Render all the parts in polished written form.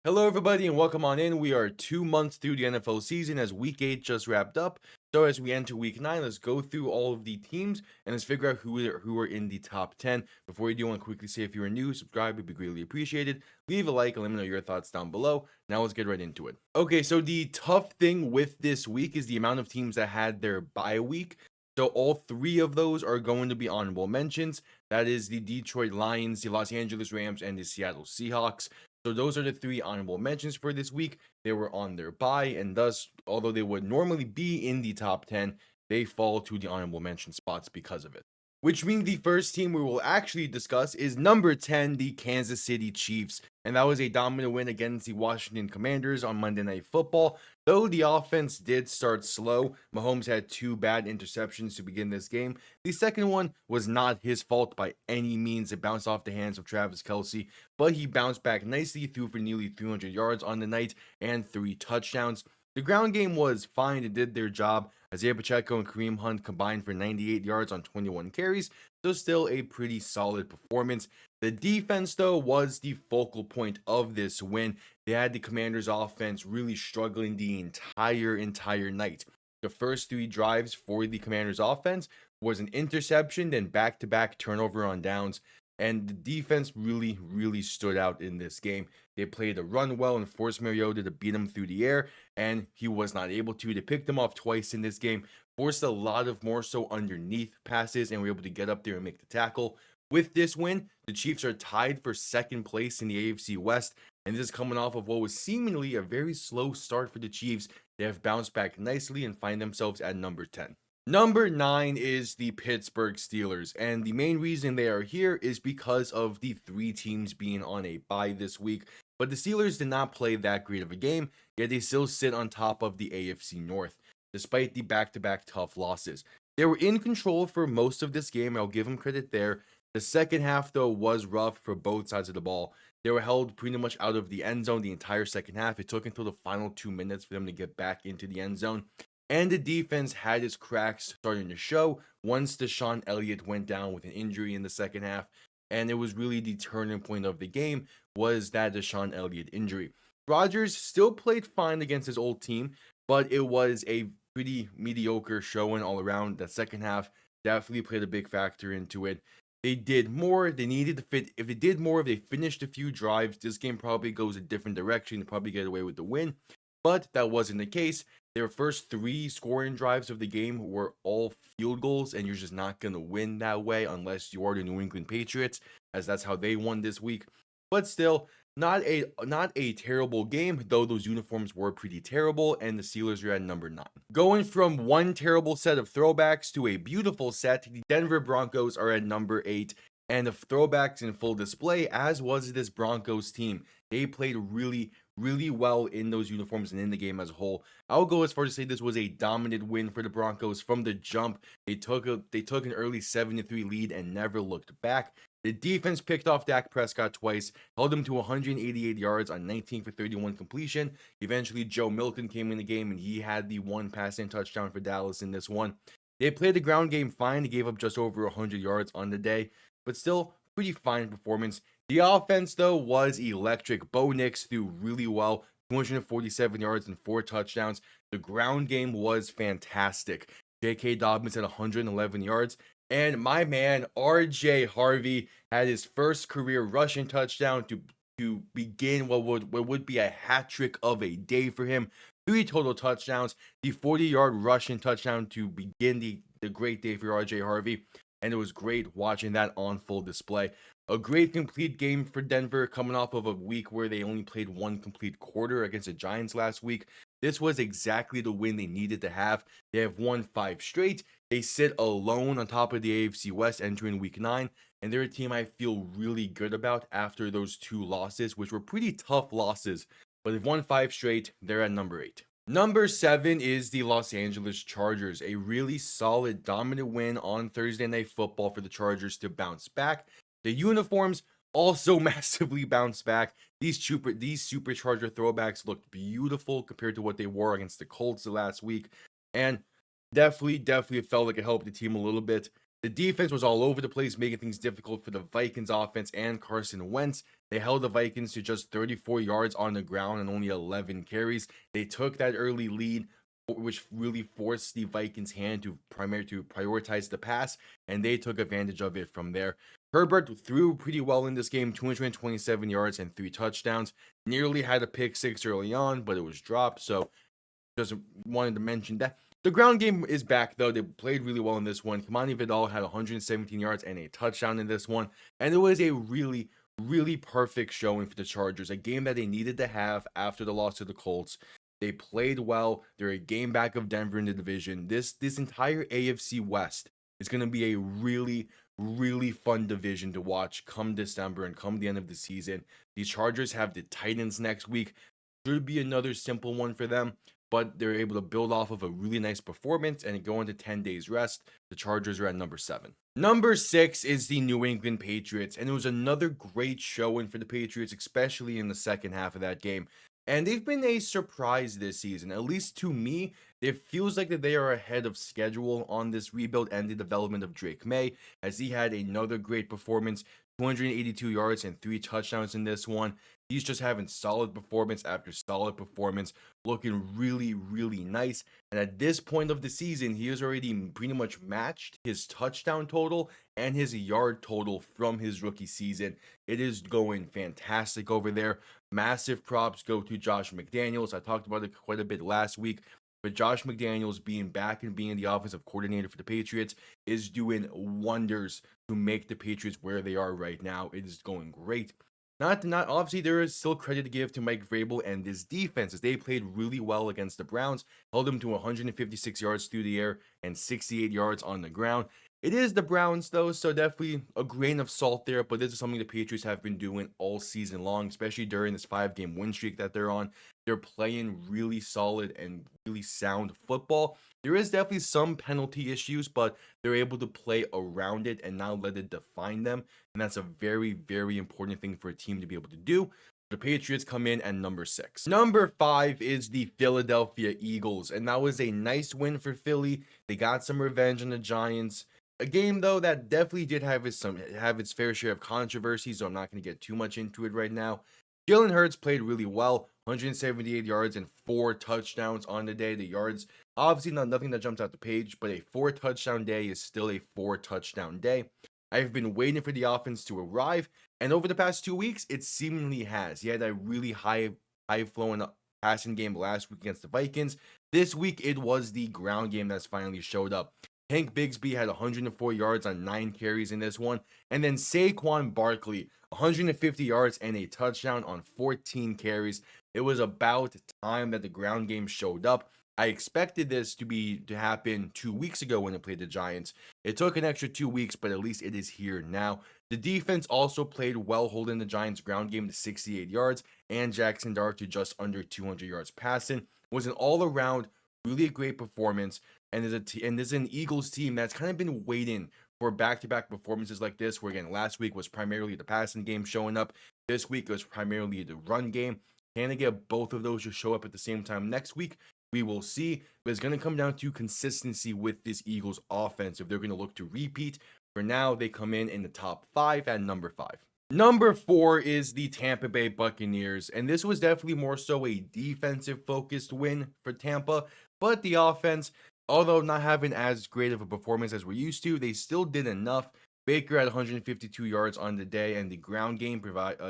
Hello, everybody, and welcome on in. We are 2 months through the NFL season as Week 8 just wrapped up. So, as we enter Week 9, let's go through all of the teams and let's figure out who are in the top 10. Before we do, I want to quickly say if you are new, subscribe would be greatly appreciated. Leave a like and let me know your thoughts down below. Now, let's get right into it. Okay, so the tough thing with this week is the amount of teams that had their bye week. So, all three of those are going to be honorable mentions. That is the Detroit Lions, the Los Angeles Rams, and the Seattle Seahawks. So those are the three honorable mentions for this week. They were on their bye, and thus, although they would normally be in the top 10, they fall to the honorable mention spots because of it. Which means the first team we will actually discuss is number 10, the Kansas City Chiefs. And that was a dominant win against the Washington Commanders on Monday Night Football. Though the offense did start slow, Mahomes had two bad interceptions to begin this game. The second one was not his fault by any means. It bounced off the hands of Travis Kelce, but he bounced back nicely, threw for nearly 300 yards on the night and 3 touchdowns. The ground game was fine. It did their job. Isaiah Pacheco and Kareem Hunt combined for 98 yards on 21 carries, so still a pretty solid performance. The defense, though, was the focal point of this win. They had the Commanders' offense really struggling the entire night. The first three drives for the Commanders' offense was an interception, then back-to-back turnover on downs. And the defense really stood out in this game. They played the run well and forced Mariota to beat him through the air, and he was not able to. They picked him off twice in this game, forced a lot of more so underneath passes, and were able to get up there and make the tackle. With this win, the Chiefs are tied for second place in the AFC West, and this is coming off of what was seemingly a very slow start for the Chiefs. They have bounced back nicely and find themselves at number 10. Number 9 is the Pittsburgh Steelers, and the main reason they are here is because of the three teams being on a bye this week. But the Steelers did not play that great of a game, yet they still sit on top of the AFC North, despite the back-to-back tough losses. They were in control for most of this game, I'll give them credit there. The second half, though, was rough for both sides of the ball. They were held pretty much out of the end zone the entire second half. It took until the final 2 minutes for them to get back into the end zone. And the defense had its cracks starting to show once Deshaun Elliott went down with an injury in the second half. And it was really the turning point of the game was that Deshaun Elliott injury. Rodgers still played fine against his old team, but it was a pretty mediocre showing all around. That second half definitely played a big factor into it. They did more. They needed to fit. If they did more, if they finished a few drives, this game probably goes a different direction. They probably get away with the win. But that wasn't the case. Their first three scoring drives of the game were all field goals, and you're just not going to win that way unless you are the New England Patriots, as that's how they won this week. But still, not a terrible game, though those uniforms were pretty terrible, and the Steelers are at number 9. Going from one terrible set of throwbacks to a beautiful set, the Denver Broncos are at number 8. And the throwbacks in full display, as was this Broncos team. They played really well in those uniforms and in the game as a whole. I'll go as far as to say this was a dominant win for the Broncos from the jump. They took an early 7-3 lead and never looked back. The defense picked off Dak Prescott twice, held him to 188 yards on 19 for 31 completion. Eventually, Joe Milton came in the game and he had the one passing touchdown for Dallas in this one. They played the ground game fine. They gave up just over 100 yards on the day, but still pretty fine performance. The offense, though, was electric. Bo Nix threw really well, 247 yards and 4 touchdowns. The ground game was fantastic. J.K. Dobbins had 111 yards. And my man, R.J. Harvey, had his first career rushing touchdown to begin what would be a hat trick of a day for him. 3 total touchdowns, the 40-yard rushing touchdown to begin the great day for R.J. Harvey. And it was great watching that on full display. A great complete game for Denver coming off of a week where they only played one complete quarter against the Giants last week. This was exactly the win they needed to have. They have won 5 straight. They sit alone on top of the AFC West entering week 9. And they're a team I feel really good about after those 2 losses, which were pretty tough losses. But they've won 5 straight. They're at number 8. Number 7 is the Los Angeles Chargers. A really solid, dominant win on Thursday Night Football for the Chargers to bounce back. The uniforms also massively bounced back. These supercharger throwbacks looked beautiful compared to what they wore against the Colts the last week. And definitely felt like it helped the team a little bit. The defense was all over the place, making things difficult for the Vikings offense and Carson Wentz. They held the Vikings to just 34 yards on the ground and only 11 carries. They took that early lead, which really forced the Vikings' hand to prioritize the pass, and they took advantage of it from there. Herbert threw pretty well in this game, 227 yards and 3 touchdowns. Nearly had a pick six early on, but it was dropped. So just wanted to mention that. The ground game is back though. They played really well in this one. Kamani Vidal had 117 yards and a touchdown in this one, and it was a really perfect showing for the Chargers. A game that they needed to have after the loss to the Colts. They played well. They're a game back of Denver in the division. This entire AFC West is going to be a really fun division to watch come December and come the end of the season. The Chargers have the Titans next week. Should be another simple one for them, but they're able to build off of a really nice performance and go into 10 days rest. The Chargers are at number 7. Number 6 is the New England Patriots, and it was another great showing for the Patriots, especially in the second half of that game. And they've been a surprise this season, at least to me. It feels like that they are ahead of schedule on this rebuild and the development of Drake May, as he had another great performance, 282 yards and 3 touchdowns in this one. He's just having solid performance after solid performance, looking really nice. And at this point of the season, he has already pretty much matched his touchdown total and his yard total from his rookie season. It is going fantastic over there. Massive props go to Josh McDaniels. I talked about it quite a bit last week. But Josh McDaniels being back and being the offensive coordinator for the Patriots is doing wonders to make the Patriots where they are right now. It is going great. Not obviously there is still credit to give to Mike Vrabel and his defense as they played really well against the Browns, held them to 156 yards through the air and 68 yards on the ground. It is the Browns though, so definitely a grain of salt there, but this is something the Patriots have been doing all season long, especially during this 5-game win streak that they're on. They're playing really solid and really sound football. There is definitely some penalty issues, but they're able to play around it and not let it define them. And that's a very important thing for a team to be able to do. The Patriots come in at number 6. Number 5 is the Philadelphia Eagles, and that was a nice win for Philly. They got some revenge on the Giants. A game though that definitely did have its fair share of controversy, so I'm not going to get too much into it right now. Jalen Hurts played really well, 178 yards and 4 touchdowns on the day. The yards, obviously nothing that jumps out the page, but a 4-touchdown day is still a 4-touchdown day. I've been waiting for the offense to arrive, and over the past 2 weeks, it seemingly has. He had a really high flowing passing game last week against the Vikings. This week, it was the ground game that's finally showed up. Hank Bigsby had 104 yards on 9 carries in this one. And then Saquon Barkley, 150 yards and a touchdown on 14 carries. It was about time that the ground game showed up. I expected this to happen 2 weeks ago when it played the Giants. It took an extra 2 weeks, but at least it is here now. The defense also played well, holding the Giants' ground game to 68 yards and Jackson Dart to just under 200 yards passing. It was an all-around really great performance. And there's an Eagles team that's kind of been waiting for back-to-back performances like this, where again, last week was primarily the passing game showing up. This week was primarily the run game. Can they get both of those to show up at the same time next week? We will see. But it's going to come down to consistency with this Eagles offense if they're going to look to repeat. For now, they come in the top 5 at number 5. Number 4 is the Tampa Bay Buccaneers, and this was definitely more so a defensive-focused win for Tampa, but the offense, although not having as great of a performance as we're used to, they still did enough. Baker had 152 yards on the day, and the ground game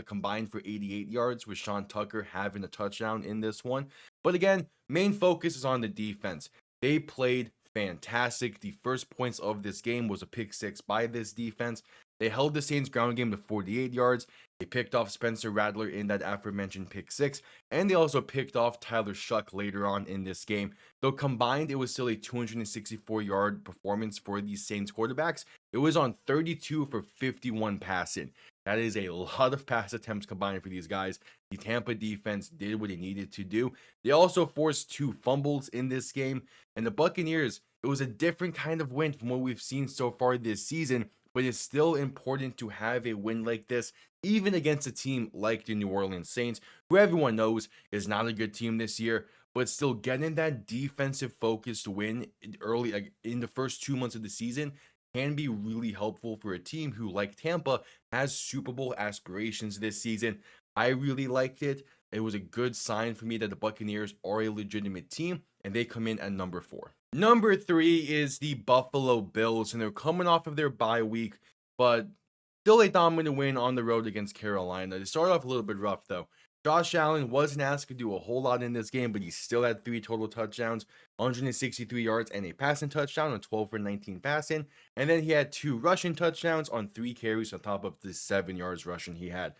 combined for 88 yards, with Sean Tucker having a touchdown in this one. But again, main focus is on the defense. They played fantastic. The first points of this game was a pick 6 by this defense. They held the Saints ground game to 48 yards. They picked off Spencer Rattler in that aforementioned pick 6, and they also picked off Tyler Shuck later on in this game. Though combined, it was still a 264-yard performance for these Saints quarterbacks. It was on 32 for 51 passing. That is a lot of pass attempts combined for these guys. The Tampa defense did what it needed to do. They also forced 2 fumbles in this game. And the Buccaneers, it was a different kind of win from what we've seen so far this season. But it's still important to have a win like this, even against a team like the New Orleans Saints, who everyone knows is not a good team this year, but still getting that defensive focused win early, like in the first 2 months of the season, can be really helpful for a team who, like Tampa, has Super Bowl aspirations this season. I really liked it. It was a good sign for me that the Buccaneers are a legitimate team, and they come in at number 4. Number 3 is the Buffalo Bills, and they're coming off of their bye week, but still a dominant win on the road against Carolina. They started off a little bit rough, though. Josh Allen wasn't asked to do a whole lot in this game, but he still had 3 total touchdowns, 163 yards, and a passing touchdown on 12 for 19 passing. And then he had 2 rushing touchdowns on 3 carries on top of the 7 yards rushing he had.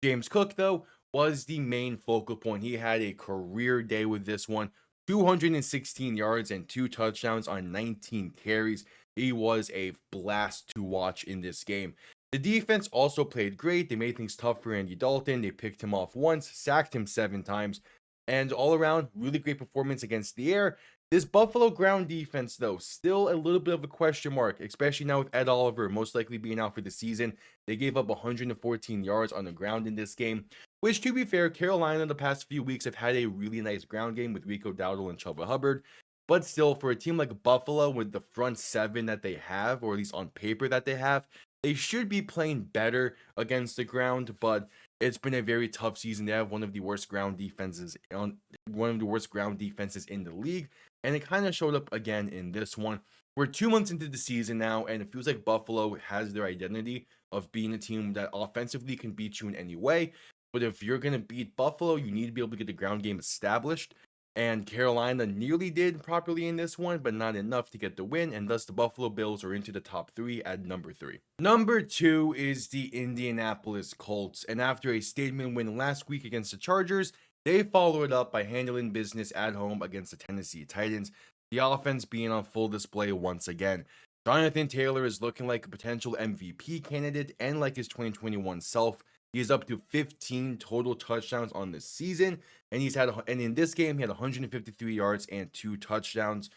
James Cook, though, was the main focal point. He had a career day with this one, 216 yards and 2 touchdowns on 19 carries. He was a blast to watch in this game. The defense also played great. They made things tough for Andy Dalton. They picked him off once, sacked him 7 times, and all around, really great performance against the air. This Buffalo ground defense, though, still a little bit of a question mark, especially now with Ed Oliver most likely being out for the season. They gave up 114 yards on the ground in this game, which, to be fair, Carolina in the past few weeks have had a really nice ground game with Rico Dowdle and Chuba Hubbard. But still, for a team like Buffalo with the front 7 that they have, or at least on paper that they have, they should be playing better against the ground, but it's been a very tough season. They have one of the worst ground defenses in the league, and it kind of showed up again in this one. We're 2 months into the season now, and it feels like Buffalo has their identity of being a team that offensively can beat you in any way. But if you're going to beat Buffalo, you need to be able to get the ground game established. And Carolina nearly did properly in this one, but not enough to get the win, and thus the Buffalo Bills are into the top 3 at number 3. Number 2 is the Indianapolis Colts, and after a statement win last week against the Chargers, they followed it up by handling business at home against the Tennessee Titans, the offense being on full display once again. Jonathan Taylor is looking like a potential MVP candidate and like his 2021 self. He is up to 15 total touchdowns on the season, and in this game he had 153 yards and 2 touchdowns.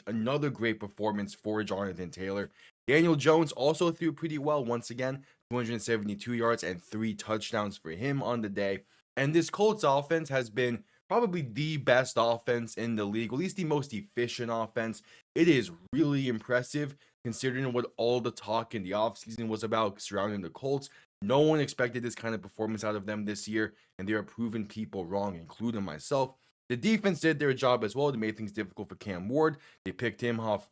Another great performance for Jonathan Taylor. Daniel Jones also threw pretty well once again, 272 yards and 3 touchdowns for him on the day. And this Colts offense has been probably the best offense in the league, at least the most efficient offense. It is really impressive considering what all the talk in the offseason was about surrounding the Colts. No one expected this kind of performance out of them this year, and they are proving people wrong, including myself. The defense did their job as well. They made things difficult for Cam Ward. They picked him off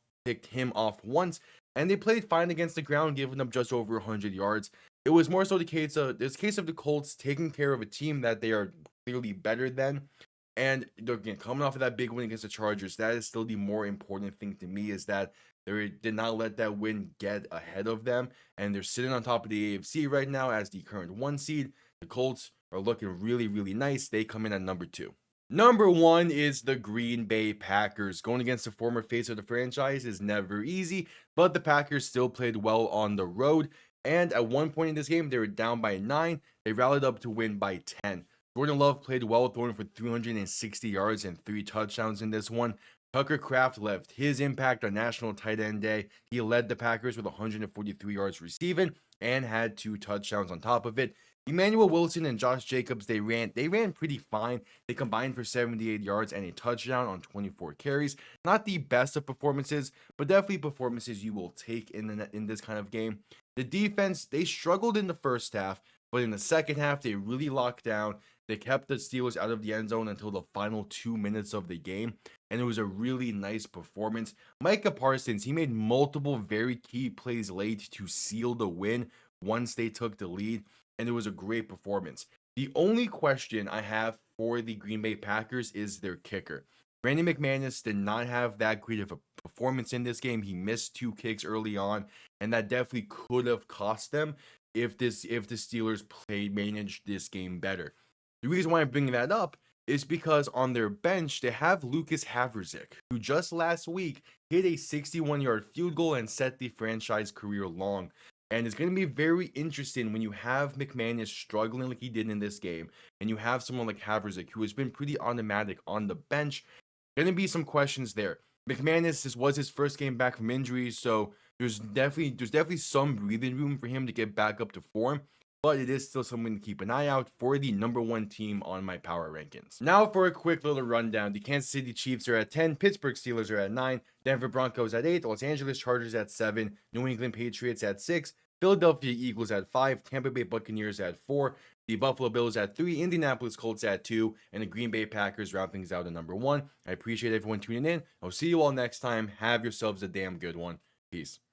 once, and they played fine against the ground, giving up just over 100 yards. It was more so the case of the Colts taking care of a team that they are clearly better than. And they're coming off of that big win against the Chargers. That is still the more important thing to me, is that they did not let that win get ahead of them. And they're sitting on top of the AFC right now as the current 1 seed. The Colts are looking really, really nice. They come in at number 2. Number 1 is the Green Bay Packers. Going against the former face of the franchise is never easy, but the Packers still played well on the road. And at one point in this game, they were down by 9. They rallied up to win by 10. Jordan Love played well, throwing for 360 yards and 3 touchdowns in this one. Tucker Kraft left his impact on National Tight End Day. He led the Packers with 143 yards receiving and had 2 touchdowns on top of it. Emmanuel Wilson and Josh Jacobs, they ran pretty fine. They combined for 78 yards and a touchdown on 24 carries. Not the best of performances, but definitely performances you will take in this kind of game. The defense, they struggled in the first half, but in the second half, they really locked down. They kept the Steelers out of the end zone until the final 2 minutes of the game, and it was a really nice performance. Micah Parsons, he made multiple very key plays late to seal the win once they took the lead, and it was a great performance. The only question I have for the Green Bay Packers is their kicker. Brandon McManus did not have that great of a performance in this game. He missed 2 kicks early on, and that definitely could have cost them if the Steelers managed this game better. The reason why I'm bringing that up is because on their bench, they have Lucas Havrizik, who just last week hit a 61-yard field goal and set the franchise career long. And it's going to be very interesting when you have McManus struggling like he did in this game, and you have someone like Havrizik, who has been pretty automatic on the bench. Going to be some questions there. McManus, was his first game back from injury, so there's definitely some breathing room for him to get back up to form. but it is still something to keep an eye out for the number 1 team on my power rankings. Now for a quick little rundown. The Kansas City Chiefs are at 10, Pittsburgh Steelers are at 9, Denver Broncos at 8, Los Angeles Chargers at 7, New England Patriots at 6, Philadelphia Eagles at 5, Tampa Bay Buccaneers at 4, the Buffalo Bills at 3, Indianapolis Colts at 2, and the Green Bay Packers round things out at number 1. I appreciate everyone tuning in. I'll see you all next time. Have yourselves a damn good one. Peace.